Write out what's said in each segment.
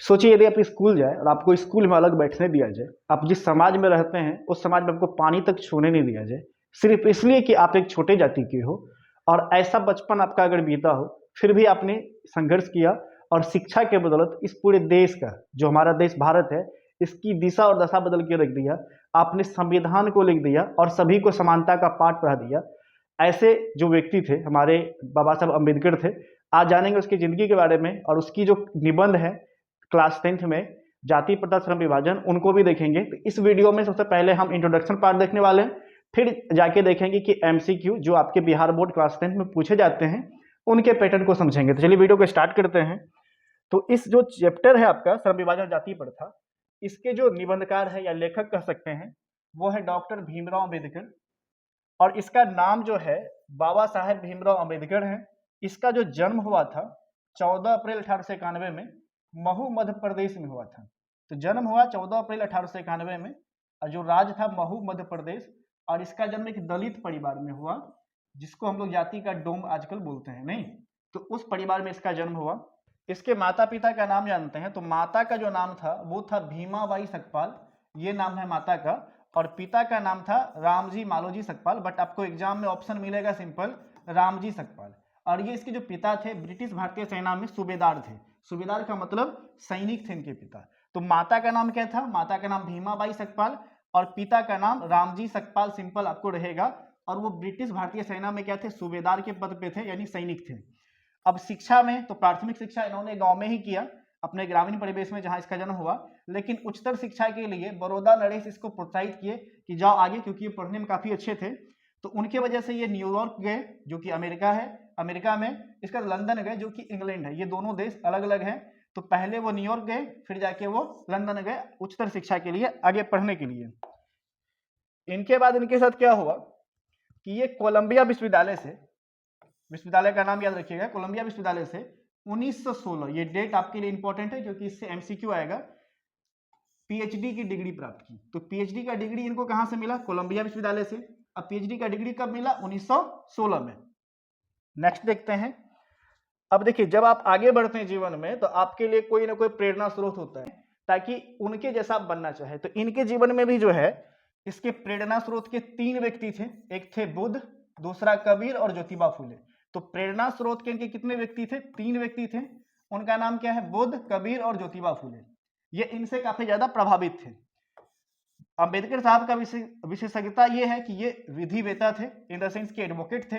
सोचिए यदि आप स्कूल जाए और आपको स्कूल में अलग बैठने दिया जाए, आप जिस समाज में रहते हैं उस समाज में आपको पानी तक छूने नहीं दिया जाए, सिर्फ इसलिए कि आप एक छोटे जाति के हो, और ऐसा बचपन आपका अगर बीता हो, फिर भी आपने संघर्ष किया और शिक्षा के बदौलत इस पूरे देश का, जो हमारा देश भारत है, इसकी दिशा और दशा बदल के रख दिया। आपने संविधान को लिख दिया और सभी को समानता का पाठ पढ़ा दिया। ऐसे जो व्यक्ति थे हमारे बाबा साहब अम्बेडकर थे। आज जानेंगे उसकी जिंदगी के बारे में, और उसकी जो निबंध है क्लास 10th में, जाति प्रथा श्रम विभाजन, उनको भी देखेंगे। तो इस वीडियो में सबसे पहले हम इंट्रोडक्शन पार्ट देखने वाले हैं, फिर जाके देखेंगे कि एमसीक्यू जो आपके बिहार बोर्ड क्लास 10th में पूछे जाते हैं उनके पैटर्न को समझेंगे। तो चलिए वीडियो को स्टार्ट करते हैं। तो इस जो चैप्टर है आपका श्रम विभाजन जाति प्रथा, इसके जो निबंधकार है या लेखक कह सकते हैं वो है डॉक्टर भीमराव अम्बेडकर, और इसका नाम जो है बाबा साहेब भीमराव अम्बेडकर है। इसका जो जन्म हुआ था 14 अप्रैल 1891 में महू मध्य प्रदेश में हुआ था। तो जन्म हुआ 14 अप्रैल 1891 में, और जो राज्य था महू मध्य प्रदेश, और इसका जन्म एक दलित परिवार में हुआ, जिसको हम लोग जाति का डोम आजकल बोलते हैं, नहीं तो उस परिवार में इसका जन्म हुआ। इसके माता पिता का नाम जानते हैं। तो माता का जो नाम था वो था भीमाबाई सकपाल, ये नाम है माता का, और पिता का नाम था रामजी मालोजी सकपाल, बट आपको एग्जाम में ऑप्शन मिलेगा सिंपल रामजी सकपाल। और ये इसके जो पिता थे ब्रिटिश भारतीय सेना में सूबेदार थे। सूबेदार का मतलब सैनिक थे इनके पिता। तो माता का नाम क्या था? माता का नाम भीमाबाई सकपाल, और पिता का नाम रामजी सकपाल सिंपल आपको रहेगा। और वो ब्रिटिश भारतीय सेना में क्या थे? सूबेदार के पद पे थे, यानी सैनिक थे। अब शिक्षा में तो प्राथमिक शिक्षा इन्होंने गांव में ही किया, अपने ग्रामीण परिवेश में जहां इसका जन्म हुआ, लेकिन उच्चतर शिक्षा के लिए बड़ौदा नरेश इसको प्रोत्साहित किए कि जाओ आगे, क्योंकि ये पढ़ने में काफी अच्छे थे। तो उनके वजह से ये न्यूयॉर्क गए, जो कि अमेरिका है, अमेरिका में, इसका लंदन गए जो कि इंग्लैंड है। ये दोनों देश अलग अलग हैं। तो पहले वो न्यूयॉर्क गए, फिर जाके वो लंदन गए उच्चतर शिक्षा के लिए, आगे पढ़ने के लिए। इनके बाद इनके साथ क्या हुआ कि ये कोलंबिया विश्वविद्यालय से, विश्वविद्यालय का नाम याद रखिएगा, कोलंबिया विश्वविद्यालय से 1916, ये डेट आपके लिए इंपॉर्टेंट है क्योंकि इससे एमसीक्यू आएगा, पीएचडी की डिग्री प्राप्त की। तो पीएचडी का डिग्री इनको कहां से मिला? कोलंबिया विश्वविद्यालय से। अब पीएचडी का डिग्री कब मिला? 1916 में। नेक्स्ट देखते हैं। अब देखिए, जब आप आगे बढ़ते हैं जीवन में तो आपके लिए कोई ना कोई प्रेरणा स्रोत होता है, ताकि उनके जैसा आप बनना चाहे। तो इनके जीवन में भी जो है, इसके प्रेरणा स्रोत के 3 व्यक्ति थे। एक थे बुद्ध, दूसरा कबीर और ज्योतिबा फुले। तो प्रेरणा स्रोत के इनके कितने व्यक्ति थे? 3 व्यक्ति थे। उनका नाम क्या है? बुद्ध, कबीर और ज्योतिबा फुले। ये इनसे काफी ज्यादा प्रभावित थे। अंबेडकर साहब का विशेषज्ञता ये है कि ये विधिवेता थे, इन द सेंस के एडवोकेट थे,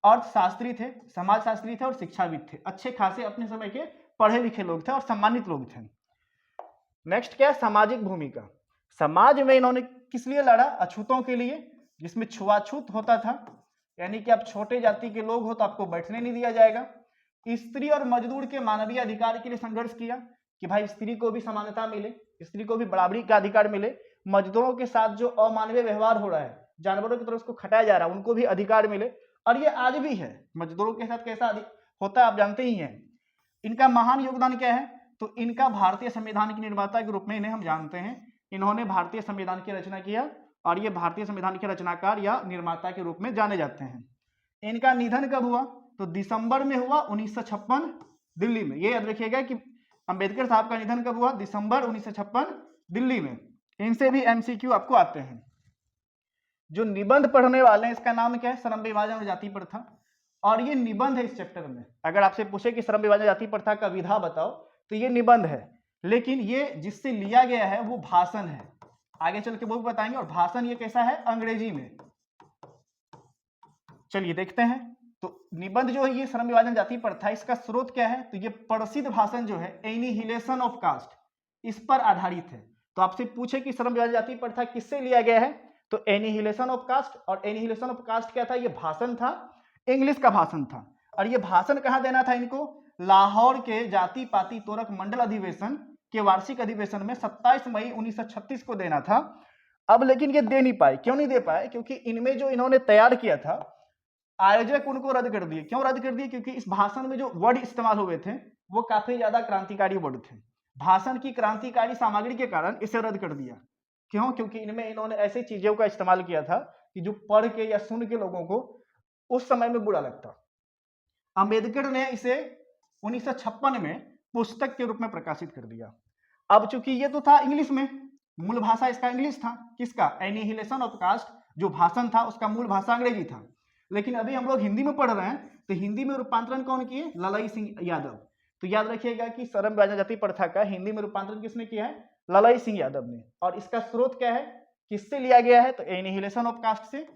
अर्थशास्त्री थे, समाजशास्त्री थे और शिक्षाविद थे। अच्छे खासे अपने समय के पढ़े लिखे लोग थे और सम्मानित लोग थे। नेक्स्ट क्या है? सामाजिक भूमिका। समाज में इन्होंने किस लिए लड़ा? अछूतों के लिए, जिसमें छुआछूत होता था, यानी कि आप छोटे जाति के लोग हो तो आपको बैठने नहीं दिया जाएगा। स्त्री और मजदूर के मानवीय अधिकार के लिए संघर्ष किया कि भाई स्त्री को भी समानता मिले, स्त्री को भी बराबरी का अधिकार मिले। मजदूरों के साथ जो अमानवीय व्यवहार हो रहा है, जानवरों की तरह उसको खटाया जा रहा है, उनको भी अधिकार मिले। और ये आज भी है, मजदूरों के साथ कैसा होता है आप जानते ही हैं। इनका महान योगदान क्या है? तो इनका भारतीय संविधान के निर्माता के रूप में इन्हें हम जानते हैं। इन्होंने भारतीय संविधान की रचना किया, और ये भारतीय संविधान के रचनाकार या निर्माता के रूप में जाने जाते हैं। इनका निधन कब हुआ? तो दिसंबर में हुआ 1956 दिल्ली में। ये याद रखिएगा कि अंबेडकर साहब का निधन कब हुआ? दिसंबर 1956 दिल्ली में। इनसे भी एमसीक्यू आपको आते हैं। जो निबंध पढ़ने वाले हैं, इसका नाम क्या है? श्रम विभाजन और जाति प्रथा, और ये निबंध है इस चैप्टर में। अगर आपसे पूछे कि श्रम विभाजन जाति प्रथा का विधा बताओ, तो ये निबंध है, लेकिन ये जिससे लिया गया है वो भाषण है। आगे चल के वो भी बताएंगे। और भाषण ये कैसा है? अंग्रेजी में। चलिए देखते हैं। तो निबंध जो है ये श्रम विभाजन जाति प्रथा, इसका स्रोत क्या है? तो ये प्रसिद्ध भाषण जो है एनिहिलेशन ऑफ कास्ट, इस पर आधारित है। तो आपसे पूछे कि श्रम विभाजन जाति प्रथा किससे लिया गया है, तो एनिहिलेशन ऑफ कास्ट। और एनिहिलेशन ऑफ कास्ट क्या था? ये भाषण था, इंग्लिश का भाषण था। और ये भाषण कहां देना था इनको? लाहौर के जाति पाति तोरक मंडल अधिवेशन के वार्षिक अधिवेशन में 27 मई 1936 को देना था। अब लेकिन ये दे नहीं पाए। क्यों नहीं दे पाए? क्योंकि इनमें जो इन्होंने तैयार किया था, आयोजक उनको रद्द कर दिए। क्यों रद्द कर दिए? क्योंकि इस भाषण में जो वर्ड इस्तेमाल हुए थे वो काफी ज्यादा क्रांतिकारी वर्ड थे। भाषण की क्रांतिकारी सामग्री के कारण इसे रद्द कर दिया। क्यों? क्योंकि इनमें इन्होंने ऐसी चीजों का इस्तेमाल किया था कि जो पढ़ के या सुन के लोगों को उस समय में बुरा लगता। अंबेडकर ने इसे 1956 में पुस्तक के रूप में प्रकाशित कर दिया। अब चूंकि ये तो था इंग्लिश में, मूल भाषा इसका इंग्लिश था, किसका, एनिहिलेशन ऑफ कास्ट जो भाषण था उसका मूल भाषा अंग्रेजी था। लेकिन अभी हम लोग हिंदी में पढ़ रहे हैं, तो हिंदी में रूपांतरण कौन किए, ललाई सिंह यादव। तो याद रखिएगा कि श्रम विभाजन जाति प्रथा का हिंदी में रूपांतरण किसने किया है, ललाई सिंह यादव ने। और इसका स्रोत क्या है, किससे लिया गया है, तो एनिहिलेशन ऑफ कास्ट से।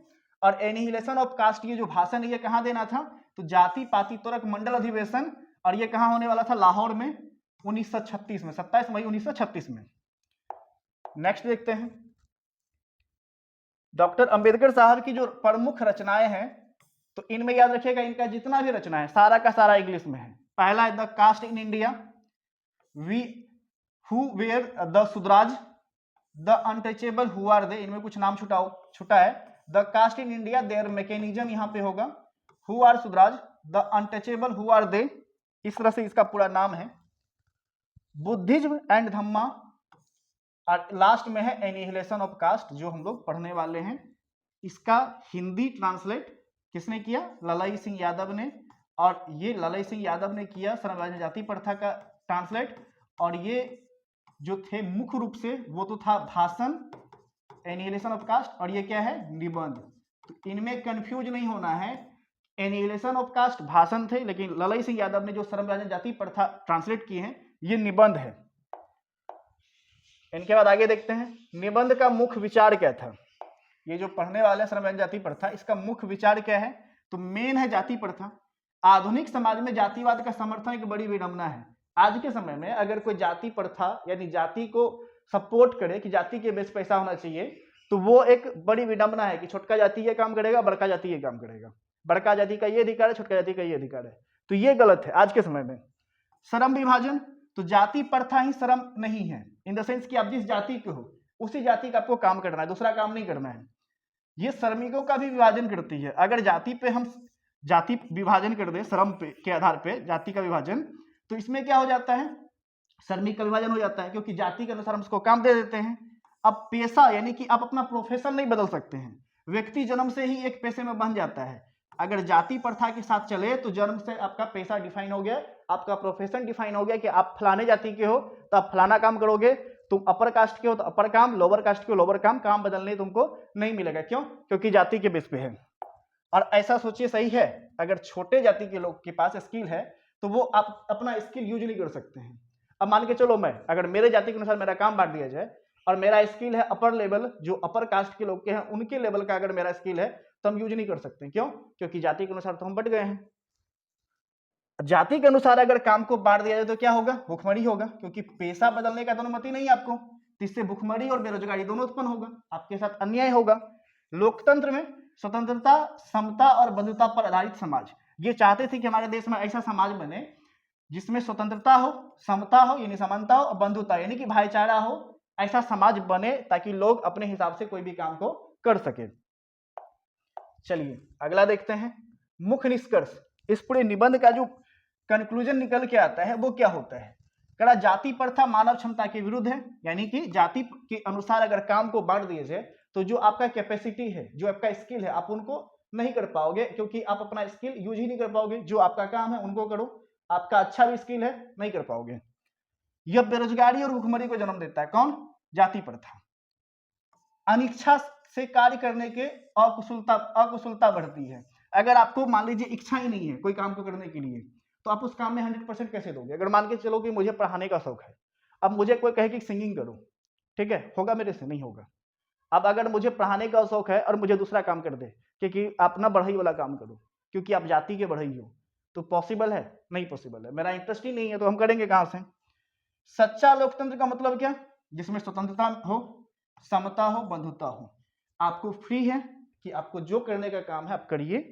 और एनिहिलेशन ऑफ कास्ट ये जो भाषण है ये कहाँ देना था, तो जाति पाति तुरक मंडल अधिवेशन, और ये कहाँ होने वाला था, लाहौर में 1936 में, 27 मई 1936 में। नेक्स्ट देखते हैं, डॉक्टर अंबेडकर साहब की जो प्रमुख रचनाएं हैं, तो इनमें याद रखिएगा इनका जितना भी रचना है सारा का सारा इंग्लिश में है। पहला है the caste in India, we who were the Shudras, the untouchable who are they, इनमें कुछ नाम छुटा है, the caste in India their mechanism यहाँ पे होगा, who are Shudras, the untouchable who are they, इस तरह से इसका पूरा नाम है। बुद्धिज्म एंड धम्मा, और लास्ट में है एनिहिलेशन ऑफ कास्ट जो हम लोग पढ़ने वाले हैं। इसका हिंदी ट्रांसलेट किसने किया, ललाई सिंह यादव ने। और ये ललाई सिंह यादव ने किया श्रम विभाजन जाति प्रथा का ट्रांसलेट। और ये जो थे मुख्य रूप से वो तो था भाषण एनिहिलेशन ऑफ कास्ट, और ये क्या है, निबंध। तो इनमें कंफ्यूज नहीं होना है, एनिहिलेशन ऑफ कास्ट भाषण थे, लेकिन ललाई सिंह यादव ने जो श्रम विभाजन जाति प्रथा ट्रांसलेट की है ये निबंध है। इनके बाद आगे देखते हैं, निबंध का मुख्य विचार क्या था। ये जो पढ़ने वाले श्रम विभाजन जाति प्रथा, इसका मुख्य विचार क्या है, तो मेन है जाति प्रथा। आधुनिक समाज में जातिवाद का समर्थन एक बड़ी विडंबना है। आज के समय में अगर कोई जाति प्रथा यानी जाति को सपोर्ट करे कि जाति के बेस पैसा होना चाहिए, तो वो एक बड़ी विडंबना है कि छोटका जाति ये काम करेगा, बड़का जाति ये काम करेगा, बड़का जाति का ये अधिकार है, छोटका जाति का ये अधिकार है। तो ये गलत है आज के समय में। श्रम विभाजन, तो जाति प्रथा ही श्रम नहीं है, इन द सेंस कि आप जिस जाति के हो उसी जाति का आपको काम करना है, दूसरा काम नहीं करना है। ये श्रमिकों का भी विभाजन करती है। अगर जाति पे हम जाति विभाजन कर दे, श्रम पे के आधार पे जाति का विभाजन, तो इसमें क्या हो जाता है, श्रमिक का विभाजन हो जाता है, क्योंकि जाति के अनुसार हम उसको काम दे देते हैं। अब पेशा यानी कि आप अपना प्रोफेशन नहीं बदल सकते हैं, व्यक्ति जन्म से ही एक पेशे में बन जाता है। अगर जाति प्रथा के साथ चले तो जन्म से आपका पेशा डिफाइन हो गया, आपका प्रोफेशन डिफाइन हो गया कि आप फलाने जाति के हो तो आप फलाना काम करोगे, तुम अपर कास्ट के हो तो अपर काम, लोअर कास्ट के हो लोअर काम बदलने तुमको नहीं मिलेगा। क्यों, क्योंकि जाति के बेस पे है। और ऐसा सोचिए सही है, अगर छोटे जाति के लोग के पास स्किल है तो वो आप अपना स्किल यूज नहीं कर सकते हैं। अब मान के चलो मैं, अगर मेरे जाति के अनुसार मेरा काम बांट दिया जाए और मेरा स्किल है अपर लेवल, जो अपर कास्ट के लोग के हैं उनके लेवल का अगर मेरा स्किल है तो हम यूज नहीं कर सकते। क्यों, क्योंकि जाति के अनुसार तो हम बट गए हैं। जाति के अनुसार अगर काम को बांट दिया जाए तो क्या होगा, भुखमरी होगा, क्योंकि पेशा बदलने का तो अनुमति नहीं आपको, इससे भुखमरी और बेरोजगारी दोनों उत्पन्न होगा, आपके साथ अन्याय होगा। लोकतंत्र में स्वतंत्रता, समता और बंधुता पर आधारित समाज, ये चाहते थे कि हमारे देश में ऐसा समाज बने जिसमें स्वतंत्रता हो, समता हो यानी समानता हो, और बंधुता यानी कि भाईचारा हो। ऐसा समाज बने ताकि लोग अपने हिसाब से कोई भी काम को कर सके। चलिए अगला देखते हैं, मुख्य निष्कर्ष। इस पूरे निबंध का जो कंक्लूजन निकल के आता है वो क्या होता है, कड़ा जाति प्रथा मानव क्षमता के विरुद्ध है, यानी कि जाति के अनुसार अगर काम को बांट दिए जाए तो जो आपका कैपेसिटी है, जो आपका स्किल है, आप उनको नहीं कर पाओगे, क्योंकि आप अपना स्किल यूज ही नहीं कर पाओगे। जो आपका काम है उनको करो, आपका अच्छा भी स्किल है नहीं कर पाओगे। यह बेरोजगारी और भुखमरी को जन्म देता है। कौन, जाति प्रथा। अनिच्छा से कार्य करने के अकुशलता बढ़ती है। अगर आपको मान लीजिए इच्छा ही नहीं है कोई काम को करने के लिए, तो आप उस काम में 100% कैसे दोगे। अगर मान के चलो कि मुझे पढ़ाने का शौक है, अब मुझे कोई कहे कि सिंगिंग करो, ठीक है, होगा मेरे से, नहीं होगा। अब अगर मुझे पढ़ाने का शौक है और मुझे दूसरा काम कर दे कि आप ना बढ़ई वाला काम करो क्योंकि आप जाति के बढ़ई हो, तो पॉसिबल है, नहीं पॉसिबल है, मेरा इंटरेस्ट ही नहीं है, तो हम करेंगे कहां से। सच्चा लोकतंत्र का मतलब क्या, जिसमें स्वतंत्रता हो, समता हो, बंधुता हो। आपको फ्री है कि आपको जो करने का काम है आप करिए,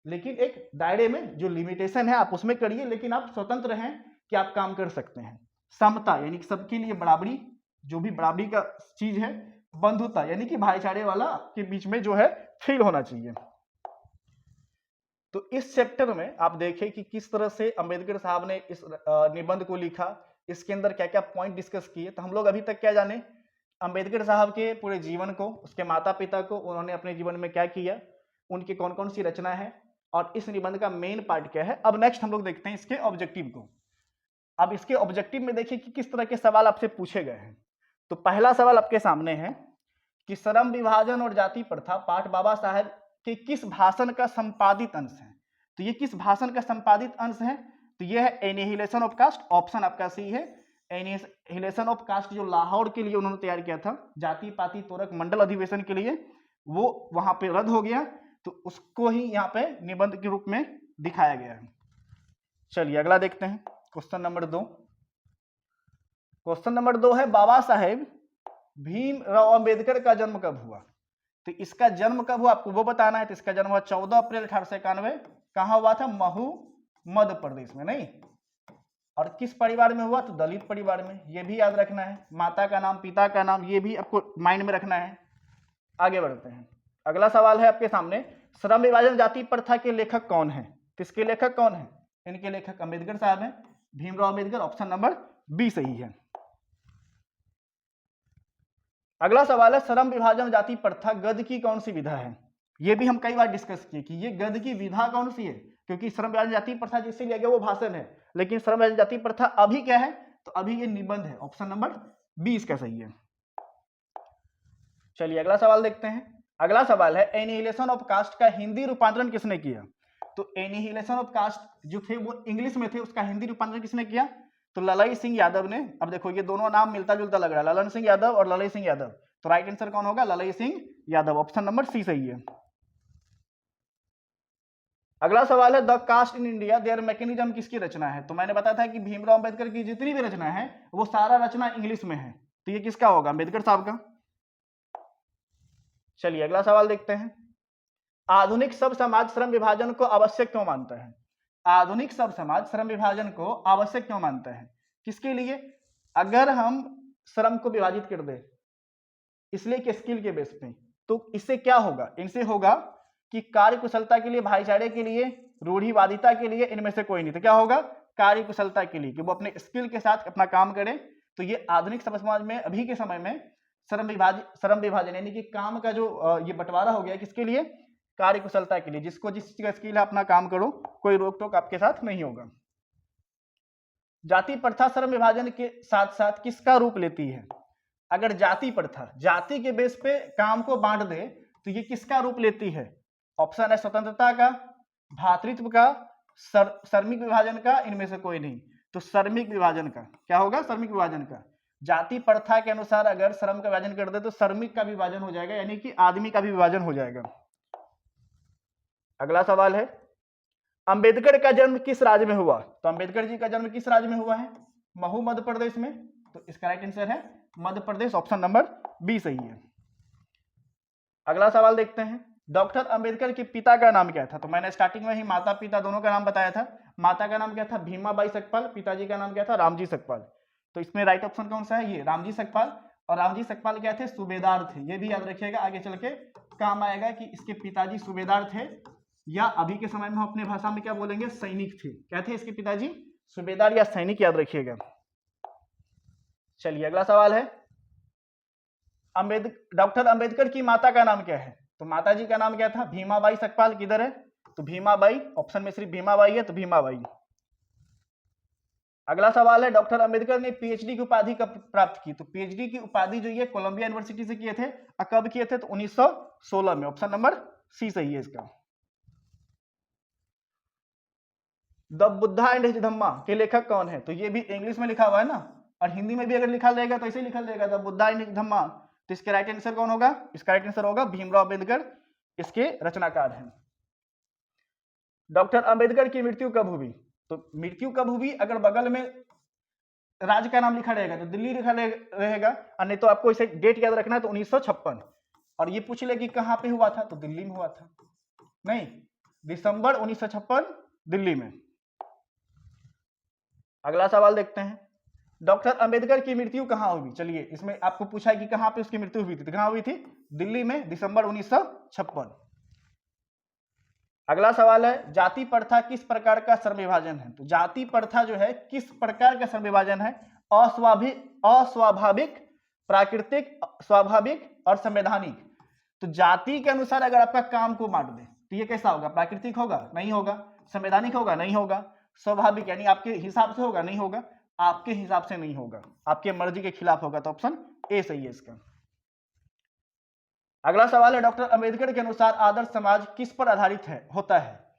लेकिन एक दायरे में, जो लिमिटेशन है आप उसमें करिए, लेकिन आप स्वतंत्र हैं कि आप काम कर सकते हैं। समता यानी कि सबके लिए बराबरी, जो भी बराबरी का चीज है। बंधुता यानी कि भाईचारे वाला के बीच में जो है फील होना चाहिए। तो इस चैप्टर में आप देखें कि किस तरह से अंबेडकर साहब ने इस निबंध को लिखा, इसके अंदर क्या क्या पॉइंट डिस्कस किए। तो हम लोग अभी तक क्या जाने, अंबेडकर साहब के पूरे जीवन को, उसके माता पिता को, उन्होंने अपने जीवन में क्या किया, उनकी कौन कौन सी रचना है, और इस निबंध का मेन पार्ट क्या है। अब नेक्स्ट हम लोग देखते हैं इसके ऑब्जेक्टिव को। अब इसके ऑब्जेक्टिव में देखिए कि किस तरह के सवाल आपसे पूछे गए हैं। तो पहला सवाल आपके सामने है कि श्रम विभाजन और जाति प्रथा पाठ बाबा साहेब के किस भाषण का संपादित अंश है। तो ये किस भाषण का संपादित अंश है, तो ये है एनिहिलेशन ऑफ कास्ट, ऑप्शन आपका सी है। एनिहिलेशन ऑफ कास्ट जो लाहौर के लिए उन्होंने तैयार किया था, जाति पाति तोरक मंडल अधिवेशन के लिए, वो वहां पे रद्द हो गया, तो उसको ही यहाँ पे निबंध के रूप में दिखाया गया है। चलिए अगला देखते हैं, क्वेश्चन नंबर 2। क्वेश्चन नंबर 2 है बाबा साहेब भीमराव अंबेडकर का जन्म कब हुआ। तो इसका जन्म कब हुआ आपको वो बताना है। तो इसका जन्म हुआ 14 अप्रैल 1891। कहाँ हुआ था, महू मध्य प्रदेश में। नहीं, और किस परिवार में हुआ, तो दलित परिवार में। ये भी याद रखना है, माता का नाम पिता का नाम ये भी आपको माइंड में रखना है। आगे बढ़ते हैं, अगला सवाल है आपके सामने, श्रम विभाजन जाति प्रथा के लेखक कौन है। किसके लेखक कौन है, इनके लेखक अंबेडकर साहब हैं, Bhimrao Ambedkar. Option number B सही है। अगला सवाल है श्रम विभाजन जाति प्रथा गद्य की कौन सी विधा है। ये भी हम कई बार डिस्कस किए कि ये गद्य की विधा कौन सी है, क्योंकि श्रम विभाजन जाति प्रथा जिससे लिया गया वो भाषण है, लेकिन श्रम विभाजन जाति प्रथा अभी क्या है, तो अभी ये निबंध है। ऑप्शन नंबर बी इसका सही है। चलिए अगला सवाल देखते हैं। अगला सवाल है एनिहिलेशन ऑफ कास्ट का हिंदी रूपांतरण किसने किया। तो एनिहिलेशन ऑफ कास्ट जो थे वो इंग्लिश में थे, उसका हिंदी रूपांतरण किसने किया, तो ललई सिंह यादव ने। अब देखो ये दोनों नाम मिलता जुलता लग रहा है, ललन सिंह यादव और ललई सिंह यादव। तो राइट आंसर कौन होगा, Lalai Singh Yadav. Option number C सही है। अगला सवाल है the caste in India their mechanism किसकी रचना है। तो मैंने बताया था कि भीमराव अंबेडकर की जितनी भी रचना है वो सारा रचना इंग्लिश में है, तो ये किसका होगा, अंबेडकर साहब का। चलिए अगला सवाल देखते हैं, आधुनिक सब समाज श्रम विभाजन को आवश्यक क्यों मानता है। आधुनिक सब समाज श्रम विभाजन को आवश्यक क्यों मानता है, किसके लिए, अगर हम श्रम को विभाजित कर दे इसलिए कि स्किल के बेस पे, तो इससे क्या होगा, इनसे होगा कि कार्य कुशलता के लिए, भाईचारे के लिए, रूढ़िवादिता के लिए, इनमें से कोई नहीं। तो क्या होगा, कार्य कुशलता के लिए, कि वो अपने स्किल के साथ अपना काम करें। तो ये आधुनिक सब समाज में अभी के समय में श्रम विभाजन यानी कि काम का जो ये बंटवारा हो गया, किसके लिए, कार्य कुशलता के लिए। जिसको जिस चीज का स्किल है अपना काम करो, कोई रोक टोक आपके साथ नहीं होगा। जाति प्रथा श्रम विभाजन के साथ साथ किसका रूप लेती है। अगर जाति प्रथा जाति के बेस पे काम को बांट दे तो ये किसका रूप लेती है। ऑप्शन है स्वतंत्रता का, भातृत्व का, श्रमिक विभाजन का, इनमें से कोई नहीं। तो श्रमिक विभाजन का क्या होगा, श्रमिक विभाजन का। जाति प्रथा के अनुसार अगर श्रम का विभाजन कर दे तो श्रमिक का भी विभाजन हो जाएगा, यानी कि आदमी का भी विभाजन हो जाएगा। अगला सवाल है अंबेडकर का जन्म किस राज्य में हुआ। तो अंबेडकर जी का जन्म किस राज्य में हुआ है, महू मध्य प्रदेश में। तो इसका राइट आंसर है Madhya Pradesh. Option number B सही है। अगला सवाल देखते हैं, डॉक्टर अंबेडकर के पिता का नाम क्या था। तो मैंने स्टार्टिंग में ही माता पिता दोनों का नाम बताया था। माता का नाम क्या था, भीमाबाई सकपाल। पिताजी का नाम क्या था, रामजी सकपाल। तो इसमें राइट ऑप्शन कौन सा है, ये रामजी सकपाल। और रामजी सकपाल क्या थे, सूबेदार थे। ये भी याद रखिएगा, आगे चल के काम आएगा कि इसके पिताजी सूबेदार थे, या अभी के समय में हम अपने भाषा में क्या बोलेंगे, सैनिक थे। क्या थे इसके पिताजी, सूबेदार या सैनिक, याद रखिएगा। चलिए अगला सवाल है डॉक्टर अंबेडकर की माता का नाम क्या है। तो माता जी का नाम क्या था, भीमाबाई सकपाल। किधर है, तो भीमाबाई। ऑप्शन में सिर्फ भीमाबाई है, तो भीमाबाई। अगला सवाल है डॉक्टर अंबेडकर ने पीएचडी की उपाधि कब प्राप्त की। तो पीएचडी की उपाधि जो ये कोलंबिया यूनिवर्सिटी से किए थे। कब किए थे, तो 1916 में। ऑप्शन नंबर सी सही है इसका। द बुद्धा एंड हिज धम्मा के लेखक कौन है। तो ये भी इंग्लिश में लिखा हुआ है ना, और हिंदी में भी अगर लिखा रहेगा तो ऐसे ही लिखा रहेगा, द बुद्धा एंड हिज धम्मा। तो इसके राइट आंसर कौन होगा, इसका राइट आंसर होगा भीमराव अंबेडकर, इसके रचनाकार हैं। डॉक्टर अंबेडकर की मृत्यु कब हुई। तो मृत्यु कब हुई, अगर बगल में राज्य का नाम लिखा रहेगा तो दिल्ली लिखा रहेगा, और नहीं तो आपको इसे डेट याद रखना है, तो 1956। और ये पूछ ले कि कहां पे हुआ था, तो दिल्ली में हुआ था। नहीं, दिसंबर 1956 दिल्ली में। अगला सवाल देखते हैं, डॉक्टर अंबेडकर की मृत्यु कहां हुई। चलिए इसमें आपको पूछा है कि कहां पे उसकी मृत्यु हुई थी, तो कहां हुई थी, दिल्ली में, दिसंबर 1956। अगला सवाल है जाति प्रथा किस प्रकार का श्रम विभाजन है। तो जाति प्रथा जो है किस प्रकार का श्रम विभाजन है, अस्वाभाविक, प्राकृतिक, स्वाभाविक और संवैधानिक। तो जाति के अनुसार अगर आपका काम को बांट दे तो ये कैसा होगा, प्राकृतिक होगा, नहीं होगा, संवैधानिक होगा, नहीं होगा, स्वाभाविक यानी आपके हिसाब से होगा, नहीं होगा, आपके हिसाब से नहीं होगा, आपके मर्जी के खिलाफ होगा, तो ऑप्शन ए सही है इसका। अगला सवाल है, डॉक्टर अंबेडकर के अनुसार आदर्श समाज किस पर आधारित होता है?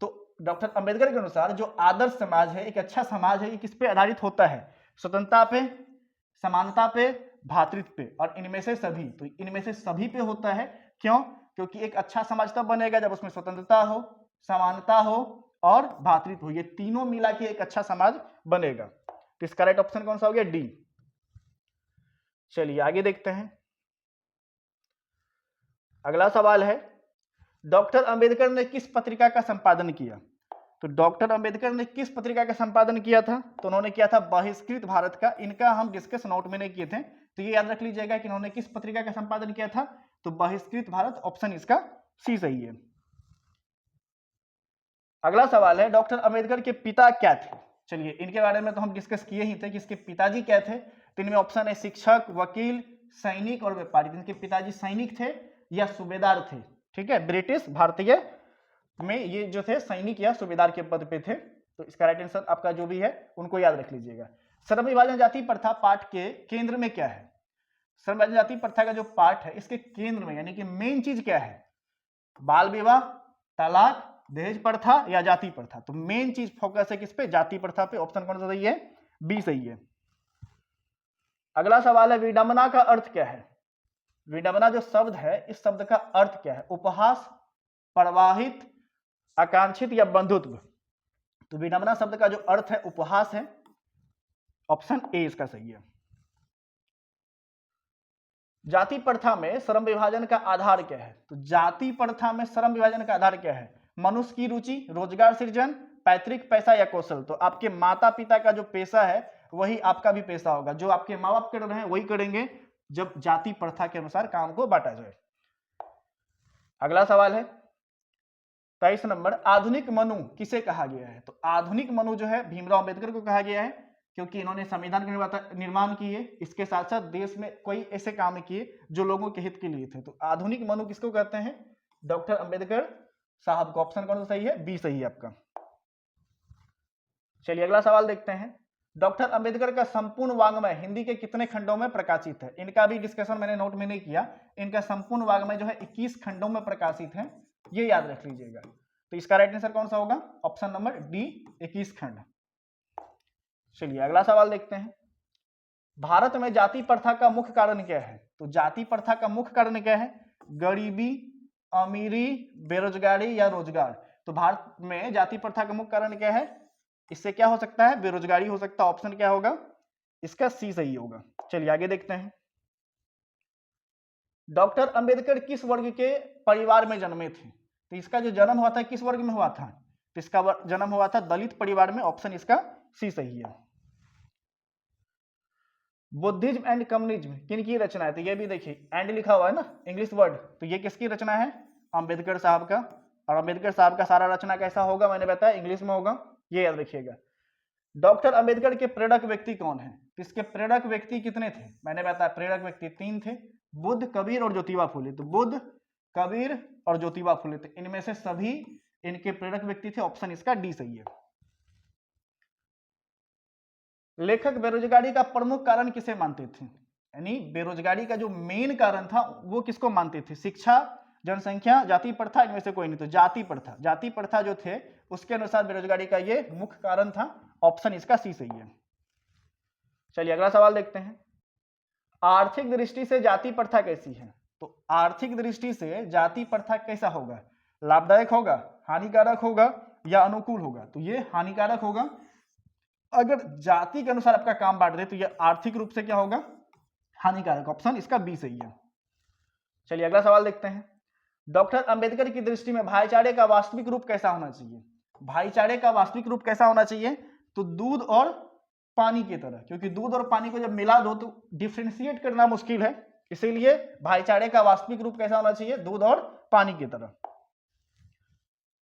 तो डॉक्टर अंबेडकर के अनुसार जो आदर्श समाज है, एक अच्छा समाज है, ये किस पे आधारित होता है? स्वतंत्रता पे, समानता पे, भ्रातृत्व पे, और इनमें से सभी। तो इनमें से सभी पे होता है। क्यों? क्योंकि एक अच्छा समाज तब बनेगा जब उसमें स्वतंत्रता हो, समानता हो और भ्रातृत्व हो, ये तीनों मिला के एक अच्छा समाज बनेगा। तो इसका राइट ऑप्शन कौन सा हो गया? डी। चलिए आगे देखते हैं। अगला सवाल है, डॉक्टर अंबेडकर ने किस पत्रिका का संपादन किया? तो डॉक्टर अंबेडकर ने किस पत्रिका का संपादन किया था? तो उन्होंने किया था बहिष्कृत भारत का। इनका हम डिस्कस नोट में नहीं किए थे, तो ये याद रख लीजिएगा कि इन्होंने किस पत्रिका का संपादन किया था। तो बहिष्कृत भारत, ऑप्शन इसका सी सही है। अगला सवाल है, डॉक्टर अंबेडकर के पिता क्या थे? चलिए इनके बारे में तो हम डिस्कस किए ही थे कि इसके पिताजी क्या थे। तो इनमें ऑप्शन है शिक्षक, वकील, सैनिक और व्यापारी। इनके पिताजी सैनिक थे या सूबेदार थे। ठीक है, ब्रिटिश भारतीय में ये जो थे सैनिक या सूबेदार के पद पे थे। तो इसका राइट आंसर आपका जो भी है उनको याद रख लीजिएगा। श्रम विभाजन जाति प्रथा पाठ के केंद्र में क्या है? श्रम विभाजन जाति प्रथा का जो पाठ है, इसके केंद्र में यानी कि मेन चीज क्या है? बाल विवाह, तलाक, दहेज प्रथा या जाति प्रथा? तो मेन चीज फोकस है किस पे? जाति प्रथा पे। ऑप्शन कौन सा सही है? बी सही है। अगला सवाल है, विडंबना का अर्थ क्या है? विडंबना जो शब्द है, इस शब्द का अर्थ क्या है? उपहास, प्रवाहित, आकांक्षित या बंधुत्व? तो विडंबना शब्द का जो अर्थ है उपहास है। ऑप्शन ए इसका सही है। जाति प्रथा में श्रम विभाजन का आधार क्या है? तो जाति प्रथा में श्रम विभाजन का आधार क्या है? मनुष्य की रुचि, रोजगार सृजन, पैतृक पैसा या कौशल? तो आपके माता पिता का जो पेशा है वही आपका भी पेशा होगा। जो आपके माँ बाप कर रहे हैं वही करेंगे जब जाति प्रथा के अनुसार काम को बांटा जाए। अगला सवाल है 23 नंबर, आधुनिक मनु किसे कहा गया है? तो आधुनिक मनु जो है भीमराव अंबेडकर को कहा गया है, क्योंकि इन्होंने संविधान का निर्माण किए, इसके साथ साथ देश में कोई ऐसे काम किए जो लोगों के हित के लिए थे। तो आधुनिक मनु किसको कहते हैं? डॉक्टर अंबेडकर साहब को। ऑप्शन कौन सा सही है? बी सही है आपका। चलिए अगला सवाल देखते हैं, डॉक्टर अंबेडकर का संपूर्ण वाङ्मय हिंदी के कितने खंडों में प्रकाशित है? इनका भी डिस्कशन मैंने नोट में नहीं किया। इनका संपूर्ण वाङ्मय जो है 21 खंडों में प्रकाशित है, ये याद रख लीजिएगा। तो इसका राइट आंसर कौन सा होगा? ऑप्शन नंबर डी, 21 खंड। चलिए अगला सवाल देखते हैं, भारत में जाति प्रथा का मुख्य कारण क्या है? तो जाति प्रथा का मुख्य कारण क्या है? गरीबी, अमीरी, बेरोजगारी या रोजगार? तो भारत में जाति प्रथा का मुख्य कारण क्या है? इससे क्या हो सकता है? बेरोजगारी हो सकता है। ऑप्शन क्या होगा? इसका सी सही होगा। चलिए आगे देखते हैं, डॉक्टर अंबेडकर किस वर्ग के परिवार में जन्मे थे? तो इसका जो जन्म हुआ था किस वर्ग में हुआ था? तो इसका जन्म हुआ था दलित परिवार में। ऑप्शन इसका सी सही है। बुद्धिज्म एंड कम्युनिज्म किन की रचना है? तो ये भी देखिए एंड लिखा हुआ है ना, इंग्लिश वर्ड, तो ये किसकी रचना है? अंबेडकर साहब का। और अंबेडकर साहब का सारा रचना कैसा होगा? मैंने बताया इंग्लिश में होगा, ये याद रखिएगा। डॉक्टर अंबेडकर के प्रेरक व्यक्ति कौन है? इसके प्रेरक व्यक्ति कितने थे? मैंने बताया प्रेरक व्यक्ति 3 थे, बुद्ध, कबीर और ज्योतिबा फुले। तो बुद्ध, कबीर और ज्योतिबा फुले, तो इनमें से सभी इनके प्रेरक व्यक्ति थे। ऑप्शन इसका डी सही है। लेखक बेरोजगारी का प्रमुख कारण किसे मानते थे? यानी बेरोजगारी का जो मेन कारण था वो किसको मानते थे? शिक्षा, जनसंख्या, जाति प्रथा? इनमें से कोई नहीं। तो जाति प्रथा, जाति प्रथा जो थे उसके अनुसार बेरोजगारी का ये मुख्य कारण था। ऑप्शन इसका सी सही है। चलिए अगला सवाल देखते हैं, आर्थिक दृष्टि से जाति प्रथा कैसी है? तो आर्थिक दृष्टि से जाति प्रथा कैसा होगा? लाभदायक होगा, हानिकारक होगा या अनुकूल होगा? तो ये हानिकारक होगा। अगर जाति के अनुसार आपका काम बांट दे तो ये आर्थिक रूप से क्या होगा? हानिकारक। ऑप्शन इसका बी सही है। चलिए अगला सवाल देखते हैं, डॉक्टर अंबेडकर की दृष्टि में भाईचारे का वास्तविक रूप कैसा होना चाहिए? भाईचारे का वास्तविक रूप कैसा होना चाहिए? तो दूध और पानी की तरह, क्योंकि दूध और पानी को जब मिला दो तो डिफ्रेंशिएट करना मुश्किल है, इसीलिए भाईचारे का वास्तविक रूप कैसा होना चाहिए? दूध और पानी की तरह।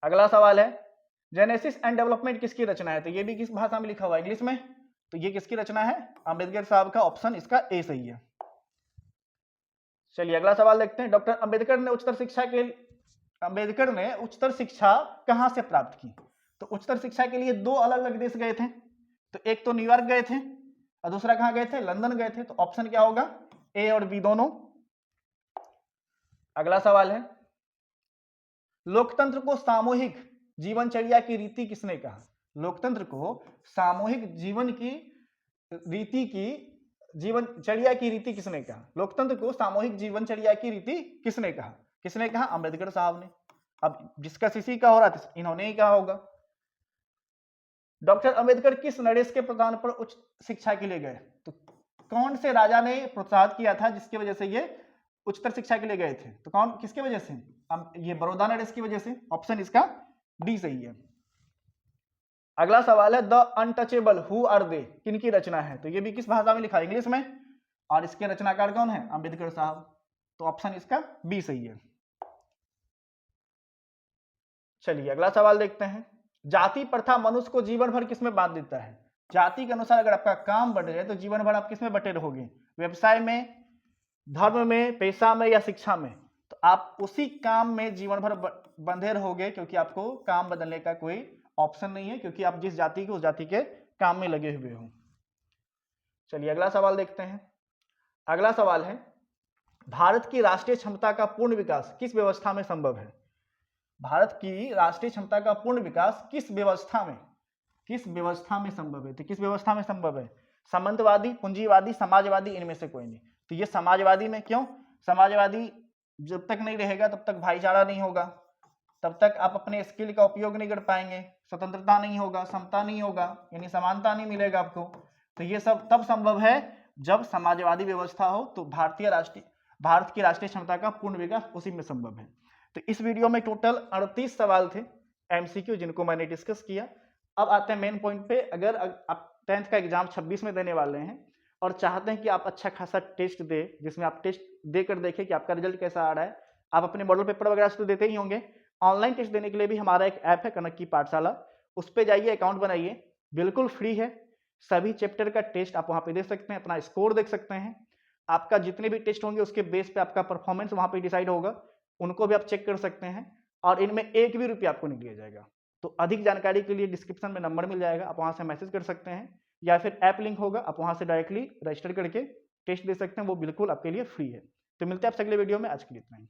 अगला सवाल है, जेनेसिस एंड डेवलपमेंट किसकी रचना है? तो ये भी किस भाषा में लिखा हुआ है? इंग्लिश में। तो ये किसकी रचना है? अंबेडकर साहब का। ऑप्शन इसका ए सही है। चलिए अगला सवाल देखते हैं, डॉक्टर अंबेडकर ने उच्चतर शिक्षा कहां से प्राप्त की? तो उच्चतर शिक्षा के लिए 2 अलग अलग देश गए थे। तो एक तो न्यूयॉर्क गए थे और दूसरा कहां गए थे, लंदन गए थे। तो ऑप्शन क्या होगा, ए और बी दोनों। अगला सवाल है, लोकतंत्र को सामूहिक जीवनचर्या की रीति किसने कहा? लोकतंत्र को सामूहिक जीवन की रीति की जीवनचर्या की रीति किसने कहा? लोकतंत्र को सामूहिक जीवनचर्या की रीति किसने कहा? किसने कहा? अंबेडकर साहब ने। अब डिस्कस इसी का हो रहा था, इन्होंने ही कहा होगा। डॉक्टर अंबेडकर किस नरेश के प्रदान पर उच्च शिक्षा के लिए गए? तो कौन से राजा ने प्रोत्साहित किया था जिसकी वजह से ये उच्चतर शिक्षा के लिए गए थे? तो कौन, किसकी वजह से? ये बड़ौदा नरेश की वजह से। ऑप्शन इसका डी सही है। अगला सवाल है, the untouchable who are they किनकी रचना है? तो ये भी किस भाषा में लिखा है? इंग्लिश में। और इसके रचनाकार कौन है? अंबेडकर साहब। तो ऑप्शन इसका बी सही है। चलिए अगला सवाल देखते हैं, जाति प्रथा मनुष्य को जीवन भर किसमें बांध देता है? जाति के अनुसार अगर आपका काम बढ़ जाए तो जीवन भर आप किसमें बटे रहोगे? व्यवसाय में, धर्म में, पेशा में या शिक्षा में? तो आप उसी काम में जीवन भर बंधे रहोगे, क्योंकि आपको काम बदलने का कोई ऑप्शन नहीं है, क्योंकि आप जिस जाति के उस जाति के काम में लगे हुए हो। चलिए अगला सवाल देखते हैं। अगला सवाल है, भारत की राष्ट्रीय क्षमता का पूर्ण विकास किस व्यवस्था में संभव है? भारत की राष्ट्रीय क्षमता का पूर्ण विकास किस व्यवस्था में संभव है? तो किस व्यवस्था में संभव है? सामंतवादी, पूंजीवादी, समाजवादी, इनमें से कोई नहीं। तो ये समाजवादी में। क्यों? समाजवादी जब तक नहीं रहेगा तब तक भाईचारा नहीं होगा, तब तक आप अपने स्किल का उपयोग नहीं कर पाएंगे, स्वतंत्रता नहीं होगा, समता नहीं होगा, यानी समानता नहीं मिलेगा आपको। तो ये सब तब संभव है जब समाजवादी व्यवस्था हो। तो भारत की राष्ट्रीय क्षमता का पूर्ण विकास उसी में संभव है। तो इस वीडियो में टोटल 38 सवाल थे एमसीक्यू, जिनको मैंने डिस्कस किया। अब आते हैं मेन पॉइंट पे। अगर आप 10th का एग्जाम 26 में देने वाले हैं और चाहते हैं कि आप अच्छा खासा टेस्ट दे, जिसमें आप टेस्ट देकर देखें कि आपका रिजल्ट कैसा आ रहा है, आप अपने मॉडल पेपर वगैरह से तो देते ही होंगे, ऑनलाइन टेस्ट देने के लिए भी हमारा एक ऐप है कनक की पाठशाला, उस पर जाइए, अकाउंट बनाइए, बिल्कुल फ्री है। सभी चैप्टर का टेस्ट आप वहाँ पे दे सकते हैं, अपना स्कोर देख सकते हैं। आपका जितने भी टेस्ट होंगे उसके बेस पे आपका परफॉर्मेंस वहाँ पे डिसाइड होगा, उनको भी आप चेक कर सकते हैं। और इनमें एक भी रुपया आपको नहीं दिया जाएगा। तो अधिक जानकारी के लिए डिस्क्रिप्शन में नंबर मिल जाएगा, आप वहाँ से मैसेज कर सकते हैं, या फिर ऐप लिंक होगा, आप वहाँ से डायरेक्टली रजिस्टर करके टेस्ट दे सकते हैं, वो बिल्कुल आपके लिए फ्री है। तो मिलते हैं आपसे अगले वीडियो में। आज के लिए इतना ही।